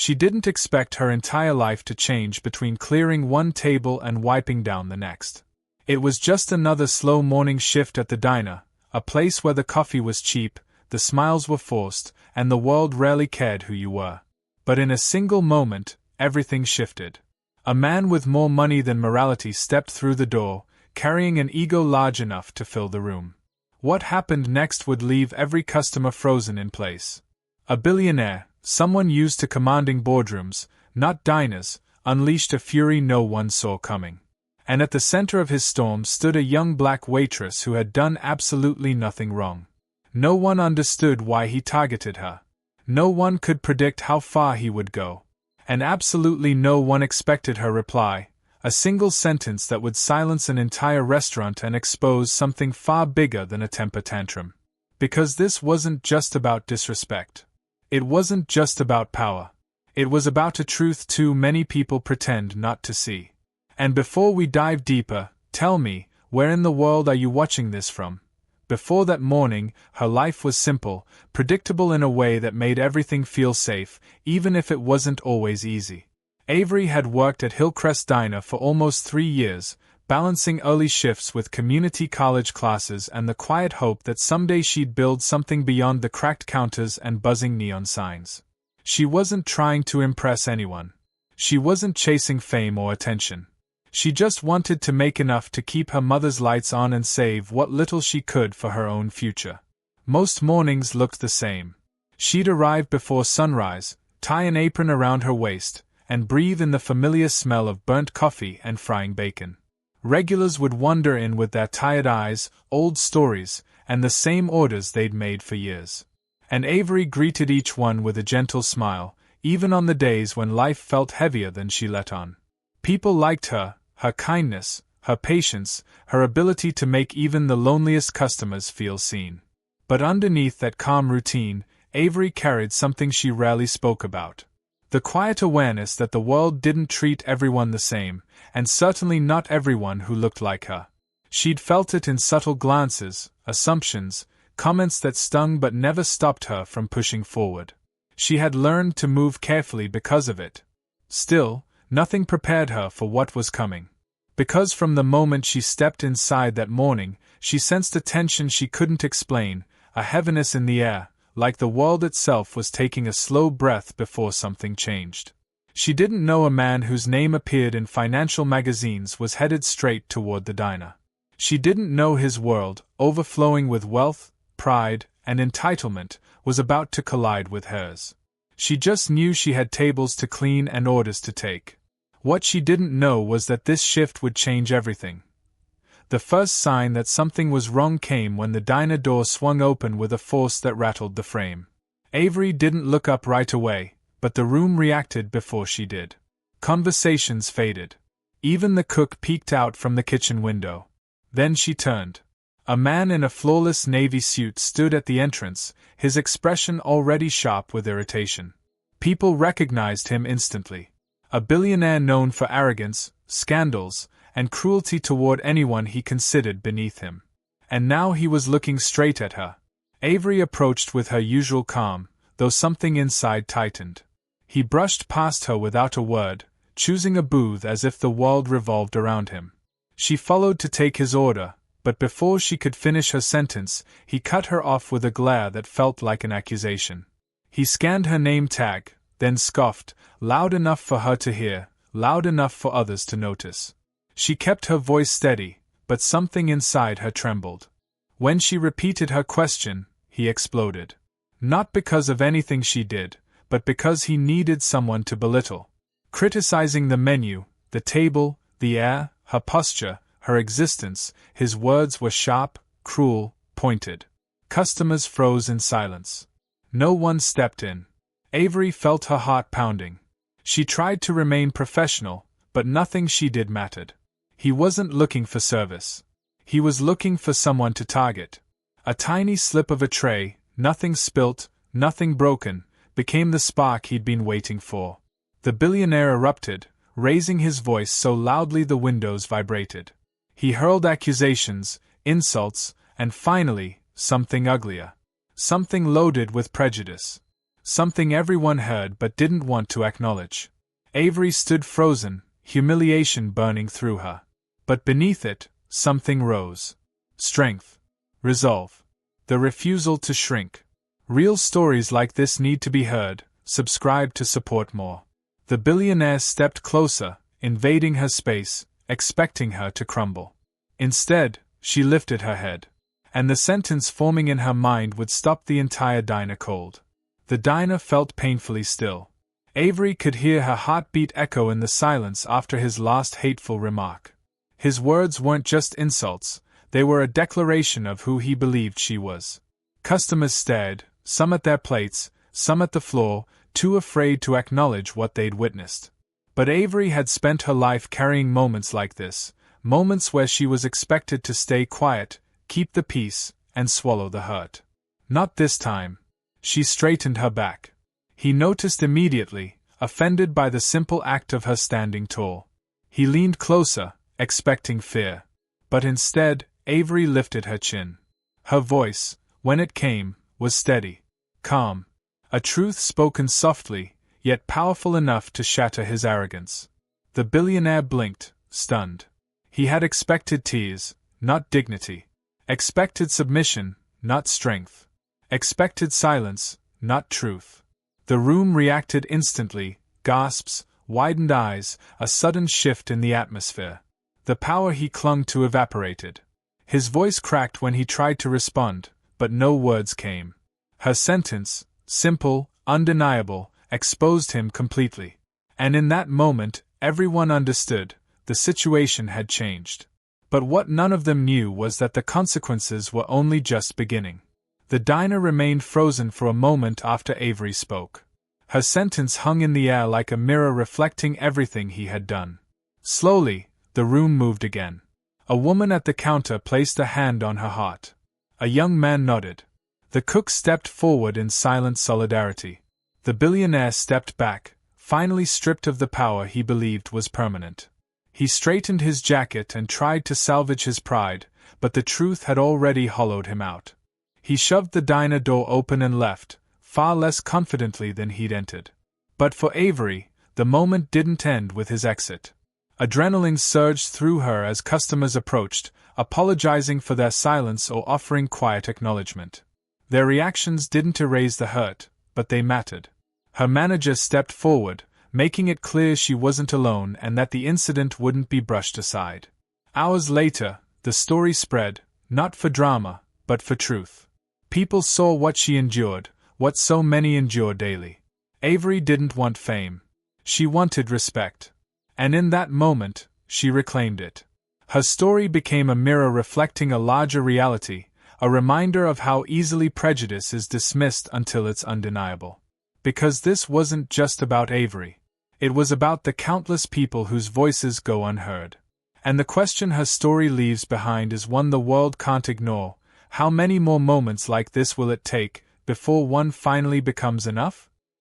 She didn't expect her entire life to change between clearing one table and wiping down the next. It was just another slow morning shift at the diner, a place where the coffee was cheap, the smiles were forced, and the world rarely cared who you were. But in a single moment, everything shifted. A man with more money than morality stepped through the door, carrying an ego large enough to fill the room. What happened next would leave every customer frozen in place. A billionaire, someone used to commanding boardrooms, not diners, unleashed a fury no one saw coming. And at the center of his storm stood a young black waitress who had done absolutely nothing wrong. No one understood why he targeted her. No one could predict how far he would go. And absolutely no one expected her reply, a single sentence that would silence an entire restaurant and expose something far bigger than a temper tantrum. Because this wasn't just about disrespect. It wasn't just about power. It was about a truth too many people pretend not to see. And before we dive deeper, tell me, where in the world are you watching this from? Before that morning, her life was simple, predictable in a way that made everything feel safe, even if it wasn't always easy. Avery had worked at Hillcrest Diner for almost 3 years, balancing early shifts with community college classes and the quiet hope that someday she'd build something beyond the cracked counters and buzzing neon signs. She wasn't trying to impress anyone. She wasn't chasing fame or attention. She just wanted to make enough to keep her mother's lights on and save what little she could for her own future. Most mornings looked the same. She'd arrive before sunrise, tie an apron around her waist, and breathe in the familiar smell of burnt coffee and frying bacon. Regulars would wander in with their tired eyes, old stories, and the same orders they'd made for years. And Avery greeted each one with a gentle smile, even on the days when life felt heavier than she let on. People liked her kindness, her patience, her ability to make even the loneliest customers feel seen. But underneath that calm routine, Avery carried something she rarely spoke about. The quiet awareness that the world didn't treat everyone the same, and certainly not everyone who looked like her. She'd felt it in subtle glances, assumptions, comments that stung but never stopped her from pushing forward. She had learned to move carefully because of it. Still, nothing prepared her for what was coming. Because from the moment she stepped inside that morning, she sensed a tension she couldn't explain, a heaviness in the air, like the world itself was taking a slow breath before something changed. She didn't know a man whose name appeared in financial magazines was headed straight toward the diner. She didn't know his world, overflowing with wealth, pride, and entitlement, was about to collide with hers. She just knew she had tables to clean and orders to take. What she didn't know was that this shift would change everything. The first sign that something was wrong came when the diner door swung open with a force that rattled the frame. Avery didn't look up right away, but the room reacted before she did. Conversations faded. Even the cook peeked out from the kitchen window. Then she turned. A man in a flawless navy suit stood at the entrance, his expression already sharp with irritation. People recognized him instantly. A billionaire known for arrogance, scandals, and cruelty toward anyone he considered beneath him. And now he was looking straight at her. Avery approached with her usual calm, though something inside tightened. He brushed past her without a word, choosing a booth as if the world revolved around him. She followed to take his order, but before she could finish her sentence, he cut her off with a glare that felt like an accusation. He scanned her name tag, then scoffed, loud enough for her to hear, loud enough for others to notice. She kept her voice steady, but something inside her trembled. When she repeated her question, he exploded. Not because of anything she did, but because he needed someone to belittle. Criticizing the menu, the table, the air, her posture, her existence, his words were sharp, cruel, pointed. Customers froze in silence. No one stepped in. Avery felt her heart pounding. She tried to remain professional, but nothing she did mattered. He wasn't looking for service. He was looking for someone to target. A tiny slip of a tray, nothing spilt, nothing broken, became the spark he'd been waiting for. The billionaire erupted, raising his voice so loudly the windows vibrated. He hurled accusations, insults, and finally, something uglier. Something loaded with prejudice. something everyone heard but didn't want to acknowledge. Avery stood frozen, humiliation burning through her. But beneath it, something rose. Strength. Resolve. The refusal to shrink. Real stories like this need to be heard. Subscribe to support more. The billionaire stepped closer, invading her space, expecting her to crumble. Instead, she lifted her head. And the sentence forming in her mind would stop the entire diner cold. The diner felt painfully still. Avery could hear her heartbeat echo in the silence after his last hateful remark. His words weren't just insults, they were a declaration of who he believed she was. Customers stared, some at their plates, some at the floor, too afraid to acknowledge what they'd witnessed. But Avery had spent her life carrying moments like this, moments where she was expected to stay quiet, keep the peace, and swallow the hurt. Not this time. She straightened her back. He noticed immediately, offended by the simple act of her standing tall. He leaned closer, expecting fear. But instead, Avery lifted her chin. Her voice, when it came, was steady, calm. A truth spoken softly, yet powerful enough to shatter his arrogance. The billionaire blinked, stunned. He had expected tears, not dignity. Expected submission, not strength. Expected silence, not truth. The room reacted instantly, gasps, widened eyes, a sudden shift in the atmosphere. The power he clung to evaporated. His voice cracked when he tried to respond, but no words came. Her sentence, simple, undeniable, exposed him completely. And in that moment, everyone understood, the situation had changed. But what none of them knew was that the consequences were only just beginning. The diner remained frozen for a moment after Avery spoke. Her sentence hung in the air like a mirror reflecting everything he had done. Slowly, the room moved again. A woman at the counter placed a hand on her heart. A young man nodded. The cook stepped forward in silent solidarity. The billionaire stepped back, finally stripped of the power he believed was permanent. He straightened his jacket and tried to salvage his pride, but the truth had already hollowed him out. He shoved the diner door open and left, far less confidently than he'd entered. But for Avery, the moment didn't end with his exit. Adrenaline surged through her as customers approached, apologizing for their silence or offering quiet acknowledgement. Their reactions didn't erase the hurt, but they mattered. Her manager stepped forward, making it clear she wasn't alone and that the incident wouldn't be brushed aside. Hours later, the story spread, not for drama, but for truth. People saw what she endured, what so many endure daily. Avery didn't want fame. She wanted respect. And in that moment, she reclaimed it. Her story became a mirror reflecting a larger reality, a reminder of how easily prejudice is dismissed until it's undeniable. Because this wasn't just about Avery. It was about the countless people whose voices go unheard. And the question her story leaves behind is one the world can't ignore. How many more moments like this will it take before one finally becomes enough?